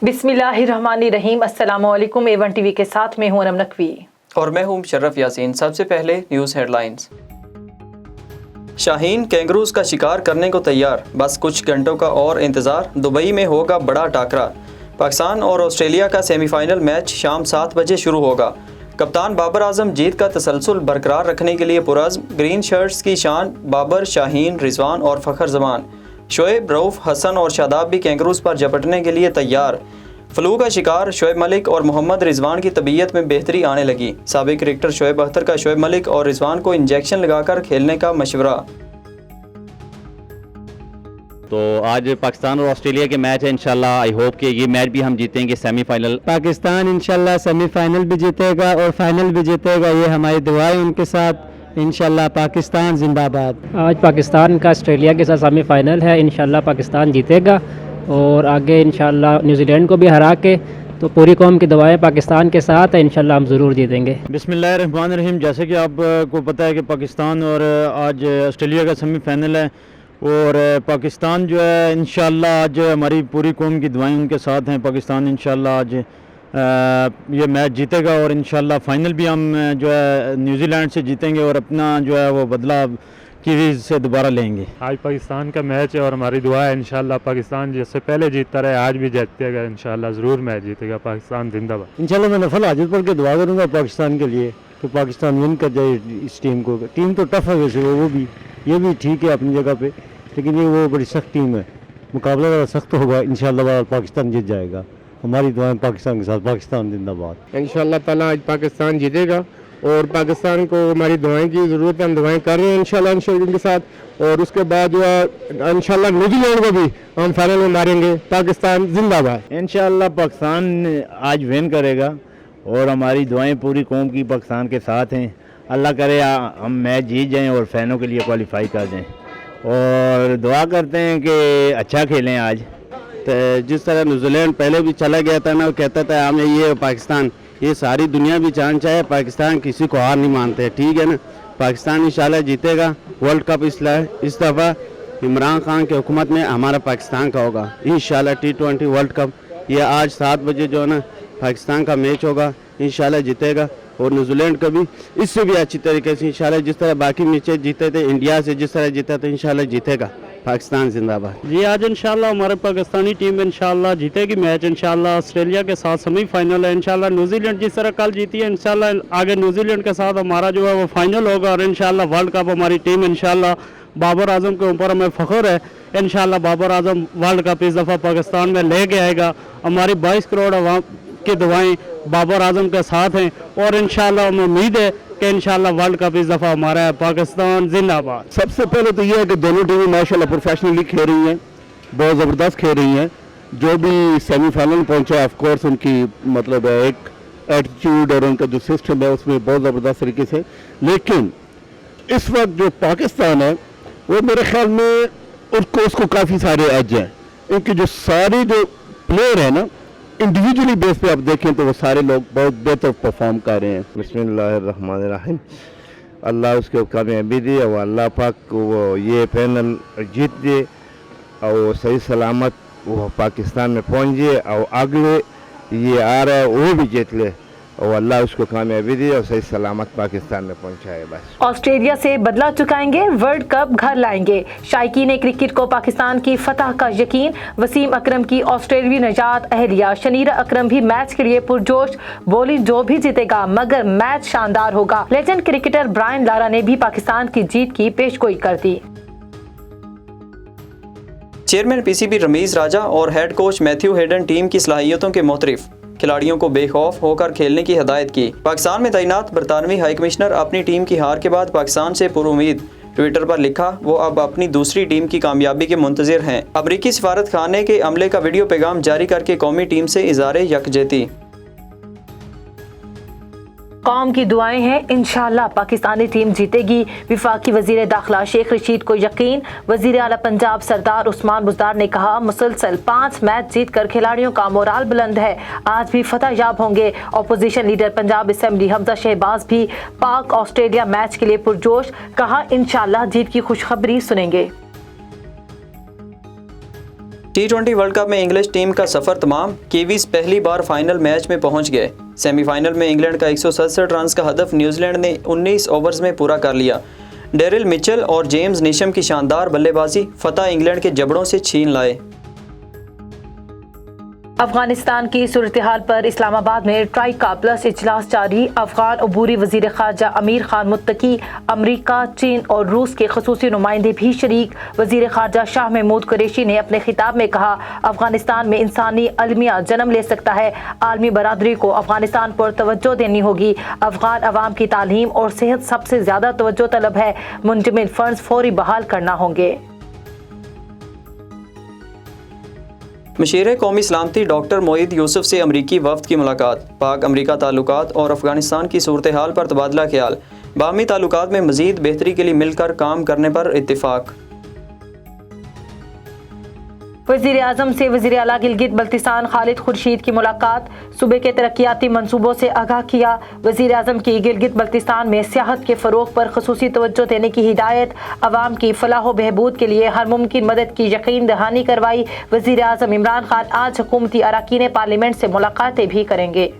बिस्मिल्लाहिर्रहमानिर्रहीम। अस्सलाम वालेकुम। A1 टीवी के साथ मैं हूं अनम नकवी और मैं हूं मुशर्रफ यासीन। सबसे पहले न्यूज़ हेडलाइंस। शाहीन कैंगरूज का शिकार करने को तैयार, बस कुछ घंटों का और इंतज़ार। दुबई में होगा बड़ा टाकरा। पाकिस्तान और ऑस्ट्रेलिया का सेमीफाइनल मैच शाम 7 बजे शुरू होगा। कप्तान बाबर आजम जीत का तसलसल बरकरार रखने के लिए पुरज़्म। ग्रीन शर्ट्स की शान बाबर, शाहीन, रिजवान और फ़खर जमान। शोएब, रऊफ़, हसन और शादाब भी कैंगरूज पर झपटने के लिए तैयार। फ्लू का शिकार शोएब मलिक और मोहम्मद रिजवान की तबीयत में बेहतरी आने लगी। साबिक क्रिकेटर शोएब अख्तर का शोएब मलिक और रिजवान को इंजेक्शन लगाकर खेलने का मशवरा। तो आज पाकिस्तान और ऑस्ट्रेलिया के मैच है। इंशाल्लाह आई होप कि ये मैच भी हम जीतेंगे सेमीफाइनल। पाकिस्तान इंशाल्लाह सेमीफाइनल भी जीतेगा और फाइनल भी जीतेगा, ये हमारी दुआएं उनके साथ। इंशाल्लाह पाकिस्तान जिंदाबाद। आज पाकिस्तान का ऑस्ट्रेलिया के साथ सेमीफाइनल है। इंशाल्लाह पाकिस्तान जीतेगा और आगे इंशाल्लाह न्यूजीलैंड को भी हरा के, तो पूरी कौम की दुआएं पाकिस्तान के साथ है। इंशाल्लाह हम ज़रूर जीतेंगे। बिस्मिल्लाहिर्रहमानिर्रहीम। जैसे कि आपको पता है कि पाकिस्तान और आज ऑस्ट्रेलिया का सेमीफाइनल है और पाकिस्तान जो है इंशाल्लाह आज हमारी पूरी कौम की दुआएं उनके साथ हैं। पाकिस्तान इंशाल्लाह आज ये मैच जीतेगा और इंशाल्लाह फाइनल भी हम जो है न्यूजीलैंड से जीतेंगे और अपना जो है वो बदला कीवीज़ से दोबारा लेंगे। आज पाकिस्तान का मैच है और हमारी दुआ है इंशाल्लाह पाकिस्तान जैसे पहले जीतता रहे आज भी जीतेगा। इंशाल्लाह ज़रूर मैच जीतेगा। पाकिस्तान जिंदाबाद। इंशाल्लाह मैं नफल हाजिर पढ़ के दुआ करूँगा पाकिस्तान के लिए कि पाकिस्तान विन कर जाए इस टीम को। टीम तो टफ है वैसे, वो भी ये भी ठीक है अपनी जगह पे, लेकिन ये वो बड़ी सख्त टीम है। मुकाबला ज़रा सख्त होगा। इंशाल्लाह पाकिस्तान जीत जाएगा। हमारी दुआएं पाकिस्तान के साथ। पाकिस्तान जिंदाबाद। इंशाल्लाह ताला आज पाकिस्तान जीतेगा और पाकिस्तान को हमारी दुआएं की ज़रूरत है। हम दुआएं कर रहे हैं इंशाल्लाह के साथ और उसके बाद जो है इंशाल्लाह न्यूजीलैंड को भी हम फाइनल में मारेंगे। पाकिस्तान जिंदाबाद। इंशाल्लाह पाकिस्तान आज विन करेगा और हमारी दुआएं पूरी कौम की पाकिस्तान के साथ हैं। अल्लाह करे हम मैच जीत जाएं और फैनों के लिए क्वालिफाई कर जाएं और दुआ करते हैं कि अच्छा खेलें आज। तो जिस तरह न्यूजीलैंड पहले भी चला गया था ना, वो कहता था हमें ये पाकिस्तान, ये सारी दुनिया भी जान चाहे पाकिस्तान किसी को हार नहीं मानते, ठीक है ना। पाकिस्तान इंशाल्लाह जीतेगा वर्ल्ड कप। इस दफ़ा इमरान खान की हुकूमत में हमारा पाकिस्तान का होगा इंशाल्लाह T20 वर्ल्ड कप। ये आज 7 बजे जो है ना पाकिस्तान का मैच होगा, इंशाल्लाह जीतेगा और न्यूजीलैंड का भी इससे भी अच्छी तरीके से इंशाल्लाह जिस तरह बाकी मैचेस जीते थे इंडिया से जिस तरह जीता था इंशाल्लाह जीतेगा। पाकिस्तान जिंदाबाद। जी आज इंशाल्लाह हमारे पाकिस्तानी टीम इंशाल्लाह जीतेगी मैच। इंशाल्लाह ऑस्ट्रेलिया के साथ सेमीफाइनल है। इंशाल्लाह न्यूजीलैंड जिस तरह कल जीती है इंशाल्लाह आगे न्यूजीलैंड के साथ हमारा जो है वो फाइनल होगा और इंशाल्लाह वर्ल्ड कप हमारी टीम इंशाल्लाह बाबर आजम के ऊपर हमें फ़ख्र है। इंशाल्लाह बाबर आजम वर्ल्ड कप इस दफ़ा पाकिस्तान में ले के आएगा। हमारी 22 करोड़ अवाम की दुआएं बाबर आजम के साथ हैं और इंशाल्लाह हमें उम्मीद है कि इंशाल्लाह वर्ल्ड कप इस दफ़ा हमारा है। पाकिस्तान जिंदाबाद। सबसे पहले तो ये है कि दोनों टीमें माशाल्लाह प्रोफेशनली खेल रही हैं, बहुत ज़बरदस्त खेल रही हैं। जो भी सेमीफाइनल में पहुंचे ऑफ कोर्स उनकी मतलब एक एटीट्यूड और उनका जो सिस्टम है उसमें बहुत ज़बरदस्त तरीके से। लेकिन इस वक्त जो पाकिस्तान है वो मेरे ख्याल में उसको काफ़ी सारे एज हैं। क्योंकि जो सारे जो प्लेयर हैं ना इंडिविजुअली बेस पे आप देखें तो वो सारे लोग बहुत बेहतर परफॉर्म कर रहे हैं। बिस्मिल्लाहिर्रहमानिर्रहीम। अल्लाह उसको कामयाबी दे और अल्लाह पाक को वो ये पैनल जीत दे और सही सलामत वो पाकिस्तान में पहुंच जाए और अगले ये आ रहा है वो भी जीत ले और अल्लाह उसको कामयाबी दे और सही सलामत पाकिस्तान में पहुंचाए। बस ऑस्ट्रेलिया से बदला चुकाएंगे, वर्ल्ड कप घर लाएंगे। शायकीन क्रिकेट को पाकिस्तान की फतह का यकीन। वसीम अकरम की ऑस्ट्रेलियावी निजात अहलिया। शनीरा अकरम भी मैच के लिए पुरजोश बोली, जो भी जीतेगा मगर मैच शानदार होगा। लेजेंड क्रिकेटर ब्रायन लारा ने भी पाकिस्तान की जीत की पेशगोई कर दी। चेयरमैन पीसीबी रमीज राजा और head coach Matthew Hayden team की सलाहियतों के मोतरिफ। खिलाड़ियों को बेखौफ होकर खेलने की हिदायत की। पाकिस्तान में तैनात बरतानवी हाई कमिश्नर अपनी टीम की हार के बाद पाकिस्तान से पुरुमीद। ट्विटर पर लिखा, वो अब अपनी दूसरी टीम की कामयाबी के मुंतज़िर हैं। अमरीकी सफारत खाने के अमले का वीडियो पैगाम जारी करके कौमी टीम से इज़हारे यकजहती। कौम की दुआएं हैं, इंशाल्लाह पाकिस्तानी टीम जीतेगी। वफाकी वजीर दाखिला शेख रशीद को यकीन। वजीर आला पंजाब सरदार उस्मान बुज़दार ने कहा, मुसलसल 5 मैच जीत कर खिलाड़ियों का मोराल बुलंद है, आज भी फतह याब होंगे। Opposition leader Punjab assembly Hamza Shahbaz भी पाक ऑस्ट्रेलिया मैच के लिए पुरजोश। कहा, इंशाल्लाह जीत की खुशखबरी सुनेंगे। T20 वर्ल्ड कप में इंग्लिश टीम का सफ़र तमाम। कीवीज पहली बार फाइनल मैच में पहुंच गए। सेमीफाइनल में इंग्लैंड का 167 रन का हदफ न्यूजीलैंड ने 19 ओवर्स में पूरा कर लिया। डेरिल मिचेल और जेम्स नीशम की शानदार बल्लेबाजी फतह इंग्लैंड के जबड़ों से छीन लाए। अफगानिस्तान की सूरत हाल पर इस्लामाबाद में ट्राई का प्लस इजलास जारी। अफगान अबूरी वजीर खारजा अमीर खान मुत्तकी, अमरीका, चीन और रूस के खसूसी नुमाइंदे भी शरीक। वजीर खारजा शाह महमूद कुरैशी ने अपने खिताब में कहा, अफगानिस्तान में इंसानी अलमिया जन्म ले सकता है। आलमी बरादरी को अफगानिस्तान पर तवज्जो देनी होगी। अफगान अवाम की तालीम और सेहत सबसे ज़्यादा तवज्जो तलब है। मुंजमद फंड्स फौरी बहाल करना होंगे। मशीर कौमी सलामती डॉक्टर मोईद यूसुफ से अमरीकी वफ्द की मुलाकात। पाक अमरीका ताल्लुकात और अफगानिस्तान की सूरत हाल पर तबादला ख्याल। बाहमी ताल्लुकात में मज़ीद बेहतरी के लिए मिलकर काम करने पर इत्तिफाक। वज़ीर आज़म से वज़ीर आला गिलगित बल्तिस्तान खालिद खुर्शीद की मुलाकात। सूबे के तरक्याती मंसूबों से आगाह किया। वज़ीर आज़म की गिलगित बल्तिस्तान में सियाहत के फ़रोग़ पर ख़ुसूसी तवज्जो देने की हिदायत। अवाम की फ़लाह व बहबूद के लिए हर मुमकिन मदद की यकीन दहानी करवाई। वज़ीर आज़म इमरान खान आज हुकूमती अरकान पार्लियामेंट से मुलाकातें भी करेंगे।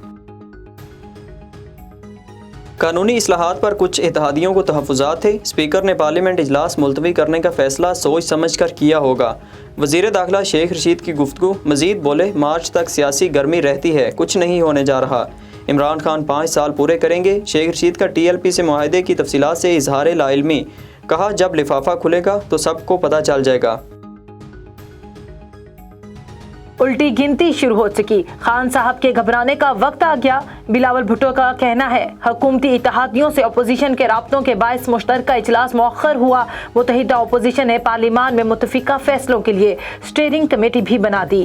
कानूनी इस्लाहात पर कुछ इत्तेहादियों को तहफ़्फ़ुज़ात थे। स्पीकर ने पार्लियामेंट इजलास मुलतवी करने का फ़ैसला सोच समझ कर किया होगा। वज़ीर दाखिला शेख रशीद की गुफ्तगू। मज़ीद बोले, मार्च तक सियासी गर्मी रहती है, कुछ नहीं होने जा रहा। इमरान खान 5 साल पूरे करेंगे। शेख रशीद का TLP से मुआहदे की तफसीलात से इजहार लाइल्मी। कहा, जब लिफाफा खुलेगा तो सबको पता चल जाएगा। उल्टी गिनती शुरू हो चुकी। खान साहब के घबराने का वक्त आ गया। बिलावल भुट्टो का कहना है, हुकूमती इत्तेहादियों से अपोजिशन के राब्तों के बायस मुश्तरका इजलास मौखर हुआ। मुत्तहिदा अपोजिशन ने पार्लियामान में मुतफिका फैसलों के लिए स्टीयरिंग कमेटी भी बना दी।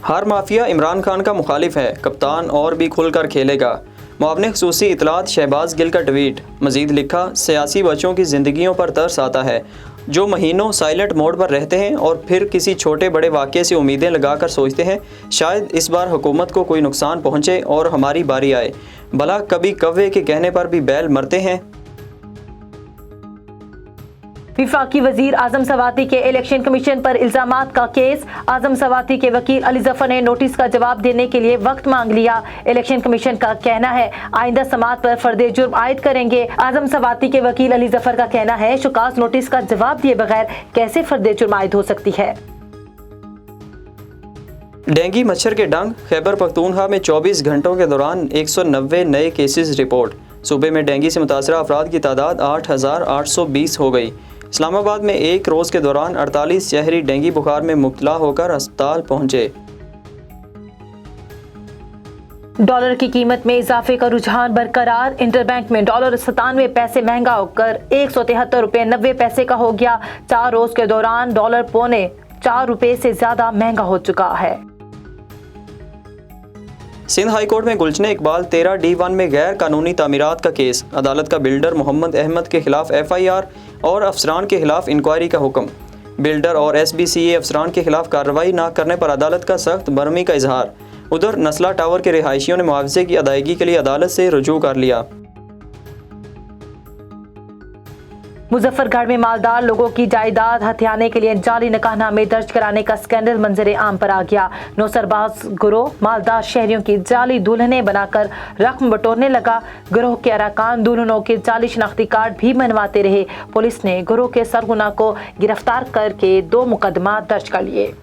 हर माफिया इमरान खान का मुखालिफ है, कप्तान और भी खुलकर खेलेगा। मुआवने ख़ुसूसी इतलात शहबाज गिल का ट्वीट। मज़ीद लिखा, सियासी बच्चों की ज़िंदगियों पर तरस आता है जो महीनों साइलेंट मोड पर रहते हैं और फिर किसी छोटे बड़े वाक़े से उम्मीदें लगाकर सोचते हैं शायद इस बार हुकूमत को कोई नुकसान पहुँचे और हमारी बारी आए। भला कभी कौवे के कहने पर भी बैल मरते हैं। विफाकी वजीर आजम सवाती के इलेक्शन कमीशन पर इल्जामात का केस। आजम सवाती के वकील अली जफर ने नोटिस का जवाब देने के लिए वक्त मांग लिया। इलेक्शन कमीशन का कहना है आइंदा समात पर फर्दे जुर्म आयद करेंगे। आजम सवाती के वकील अली जफर का कहना है शुकास नोटिस का जवाब दिए बगैर कैसे फर्दे जुर्म आयद हो सकती है। डेंगू मच्छर के डंग। खैबर पख्तूनख्वा में 24 घंटों के दौरान 190 नए केसेस रिपोर्ट। सूबे में डेंगू से मुतासरा अफराद की तादाद 8,820 हो गई। इस्लामाबाद में एक रोज़ के दौरान 48 शहरी डेंगू बुखार में मुब्तला होकर अस्पताल पहुंचे। डॉलर की कीमत में इजाफे का रुझान बरकरार। इंटरबैंक में डॉलर 97 पैसे महंगा होकर 173 रुपये 90 पैसे का हो गया। 4 रोज के दौरान डॉलर पौने 4 रुपये से ज्यादा महंगा हो चुका है। सिंध हाई कोर्ट में गुलशन इकबाल 13D1 में गैर कानूनी तामीरात का केस। अदालत का बिल्डर मोहम्मद अहमद के खिलाफ FIR और अफसरान के खिलाफ इंक्वायरी का हुक्म। बिल्डर और SBCA अफसरान के खिलाफ कार्रवाई न करने पर अदालत का सख्त बरहमी का इजहार। उधर नस्ला टावर के रिहायशियों ने मुआवजे की अदायगी के लिए अदालत से रुजू कर लिया। मुजफ्फरगढ़ में मालदार लोगों की जायदाद हथियाने के लिए जाली निकाहनामे दर्ज कराने का स्कैंडल मंजर आम पर आ गया। नौसरबाज गुरोह मालदार शहरियों की जाली दुल्हनें बनाकर रकम बटोरने लगा। गिरोह के अरकान दुल्हनों के जाली शनाख्ती कार्ड भी बनवाते रहे। पुलिस ने गिरोह के सरगना को गिरफ्तार करके 2 मुकदमा दर्ज कर लिए।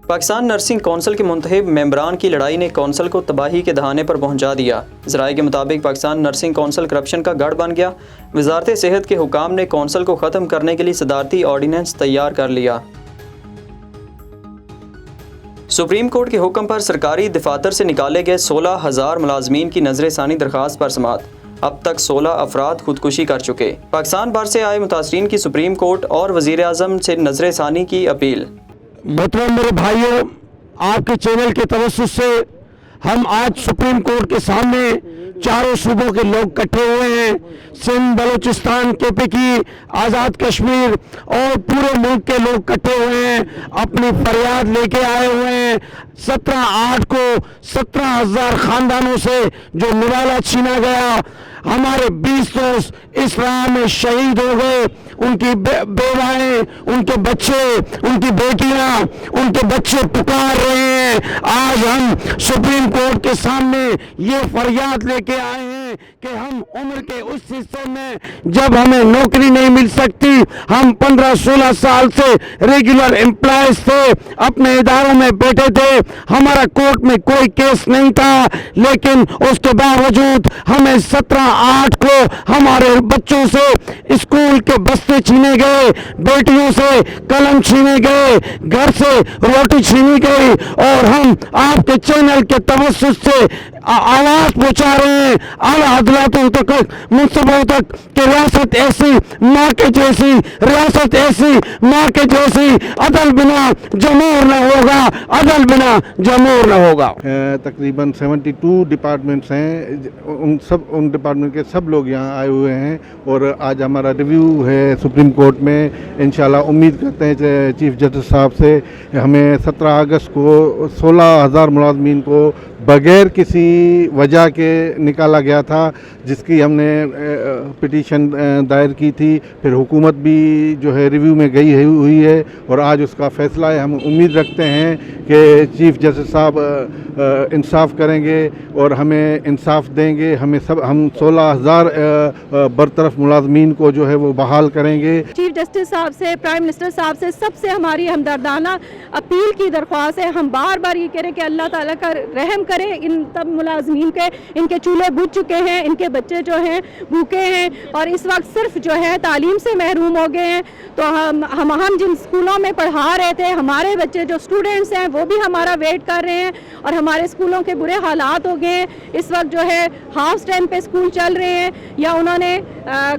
पाकिस्तान नर्सिंग कौंसिल के मुंतखब मेंबरान की लड़ाई ने कौंसिल को तबाही के दहाने पर पहुंचा दिया। ज़राए के मुताबिक पाकिस्तान नर्सिंग कौंसिल करप्शन का गढ़ बन गया। वजारत सेहत के हुकाम ने कौंसिल को ख़त्म करने के लिए सदारती ऑर्डीनेंस तैयार कर लिया। सुप्रीम कोर्ट के हुक्म पर सरकारी दफातर से निकाले गए 16,000 मुलाजमीन की नजरसानी दरख्वास्त पर समात। अब तक 16 अफराद खुदकुशी कर चुके। पाकिस्तान भर से आए मुतासरीन की सुप्रीम कोर्ट और वज़ीर आज़म से नजरसानी की अपील। मोहतरम मेरे भाइयों, आपके चैनल के तवज्जुह से हम आज सुप्रीम कोर्ट के सामने चारों सूबों के लोग इकट्ठे हुए हैं, सिंध, बलूचिस्तान, KPK, आज़ाद कश्मीर और पूरे मुल्क के लोग इकट्ठे हुए हैं, अपनी फरियाद लेके आए हुए हैं। 17/8 को 17,000 खानदानों से जो निवाला छीना गया, हमारे 20 दोस्त इस राह में शहीद हो गए, उनकी बेवाएं, उनके बच्चे, उनकी बेटियां, उनके बच्चे पुकार रहे हैं। आज हम सुप्रीम कोर्ट के सामने ये फरियाद लेके आए हैं कि हम उम्र के उस हिस्से में जब हमें नौकरी नहीं मिल सकती, हम 15-16 साल से रेगुलर एम्प्लॉयज थे, अपने इदारों में बैठे थे, हमारा कोर्ट में कोई केस नहीं था, लेकिन उसके बावजूद हमें 17/8 को हमारे बच्चों से स्कूल के बस्ते छीने गए, बेटियों से कलम छीने गए, घर से रोटी छीनी गई, और हम आपके चैनल के तवज्जुह से आवाज पहुंचा रहे हैं आला अदालतों तक, मुंसिफों तक कि रियासत ऐसी माँ के जैसी, रियासत ऐसी माँ के जैसी, अदल बिना जमूर न होगा, अदल बिना जमूर न होगा। तकरीबन 72 डिपार्टमेंट्स हैं, उन डिपार्टमेंट के सब लोग यहाँ आए हुए हैं, और आज हमारा रिव्यू है सुप्रीम कोर्ट में। इंशाल्लाह उम्मीद करते हैं चीफ जस्टिस साहब से, हमें 17 अगस्त को 16,000 मुलाजमीन को बगैर किसी वजह के निकाला गया था, जिसकी हमने पिटीशन दायर की थी, फिर हुकूमत भी जो है रिव्यू में गई हुई है, और आज उसका फैसला है। हम उम्मीद रखते हैं कि चीफ जस्टिस साहब इंसाफ करेंगे और हमें इंसाफ देंगे। हम 16,000 बरतरफ मुलाजमीन को जो है वो बहाल करेंगे। चीफ जस्टिस साहब से, प्राइम मिनिस्टर साहब से, सबसे हमारी हमदर्दाना अपील की दरख्वास्त है। हम बार बार ये कह रहे हैं कि अल्लाह ताला का रहम करे इन तब मुलाजमीन के, इनके चूल्हे बुझ चुके हैं, इनके बच्चे जो हैं भूखे हैं, और इस वक्त सिर्फ जो है तालीम से महरूम हो गए हैं। तो हम जिन स्कूलों में पढ़ा रहे थे, हमारे बच्चे जो स्टूडेंट्स हैं वो भी हमारा वेट कर रहे हैं, और हमारे स्कूलों के बुरे हालात हो गए हैं। इस वक्त जो है हाफ स्ट्रेंथ पे स्कूल चल रहे हैं, या उन्होंने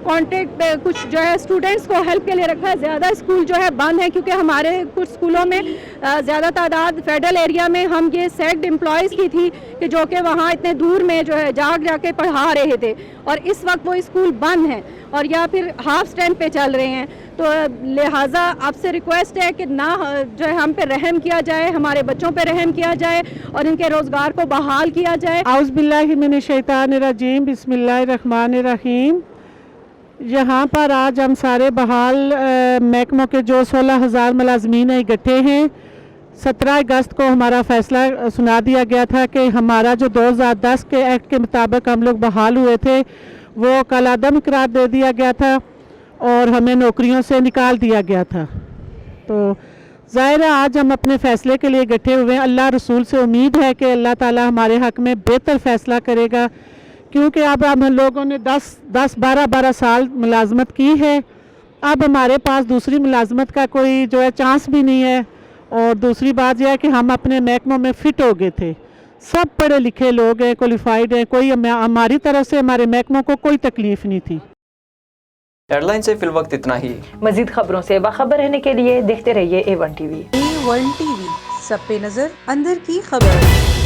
कॉन्ट्रैक्ट पे कुछ जो है स्टूडेंट्स को हेल्प के लिए रखा है। ज़्यादा स्कूल जो है बंद है, क्योंकि हमारे कुछ स्कूलों में ज़्यादा तादाद फेडरल एरिया में हम ये सेक्ट एम्प्लॉयज़ की थी कि जो कि वहाँ इतने दूर में जो है जाके पढ़ा रहे थे, और इस वक्त वो स्कूल बंद हैं और या फिर हाफ स्ट्रेंथ पे चल रहे हैं। तो लिहाजा आपसे रिक्वेस्ट है कि ना जो है हम पे रहम किया जाए, हमारे बच्चों पे रहम किया जाए, और इनके रोज़गार को बहाल किया जाए। औज़ बिल्लाहि मिनश शैतानिर रजीम, बिस्मिल्लाहिर रहमानिर रहीम। यहाँ पर आज हम सारे बहाल महकमों के जो 16,000 मुलाजमीन इकट्ठे हैं। 17 अगस्त को हमारा फ़ैसला सुना दिया गया था कि हमारा जो 2010 के एक्ट के मुताबिक हम लोग बहाल हुए थे, वो कल अदम करार दे दिया गया था और हमें नौकरियों से निकाल दिया गया था। तो ज़ाहिर है आज हम अपने फ़ैसले के लिए इकट्ठे हुए हैं। अल्लाह रसूल से उम्मीद है कि अल्लाह ताला हमारे हक़ में बेहतर फ़ैसला करेगा, क्योंकि अब हम लोगों ने 12 साल मुलाजमत की है। अब हमारे पास दूसरी मुलाजमत का कोई जो है चांस भी नहीं है, और दूसरी बात यह है कि हम अपने महकमों में फ़िट हो गए थे। सब पढ़े लिखे लोग हैं, क्वालिफाइड हैं, कोई हमारी तरफ से हमारे महकमों को कोई तकलीफ़ नहीं थी। हेडलाइन से फिल वक्त इतना ही। मज़ीद खबरों से बाखबर रहने के लिए देखते रहिए A1 TV। A1 TV, सब पे नज़र, अंदर की खबर।